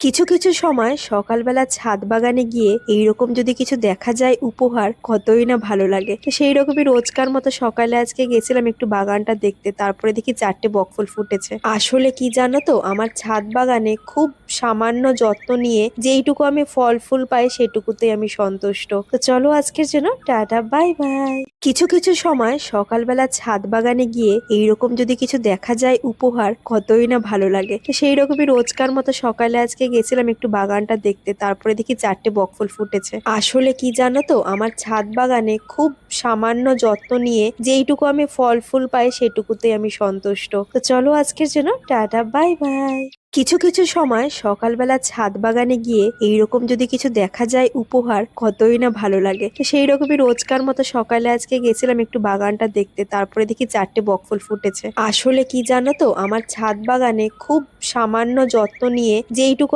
কিছু কিছু সময় সকালবেলা ছাদ বাগানে গিয়ে এইরকম যদি কিছু দেখা যায় উপহার কতই না ভালো লাগে। তো সেই রকমই রোজকার মতো সকালে আজকে গেছিলাম একটু বাগানটা দেখতে, তারপরে দেখি চারটে বকফুল ফুটেছে। আসলে কি জানো তো, আমার ছাদ বাগানে খুব সামান্য যত্ন নিয়ে যেইটুকু আমি ফল ফুল পাই সেটুকুতেই আমি সন্তুষ্ট। তো চলো আজকের জন্য টাটা, বাই বাই। কিছু কিছু সময় সকালবেলা ছাদ বাগানে গিয়ে এইরকম যদি কিছু দেখা যায় উপহার কতই না ভালো লাগে। তো সেই রকমই রোজকার মতো সকালে আজকে গেছিলাম একটু বাগানটা দেখতে, তারপরে দেখি চারটে বকফুল ফুটেছে। আসলে কি জানো তো, আমার ছাদ বাগানে খুব সামান্য যত্ন নিয়ে যেইটুকু আমি ফল ফুল পাই সেটুকুতেই আমি সন্তুষ্ট। তো চলো আজকের জন্য টাটা, বাই বাই। কিছু কিছু সময় সকালবেলা ছাদ বাগানে গিয়ে এইরকম যদি কিছু দেখা যায় উপহার কতই না ভালো লাগে। তো সেই রকমই রোজকার মতো সকালে আজকে গেছিলাম একটু বাগানটা দেখতে, তারপরে দেখি চারটে বকফুল ফুটেছে। আসলে কি জানো তো, আমার ছাদ বাগানে খুব সামান্য যত্ন নিয়ে যেইটুকু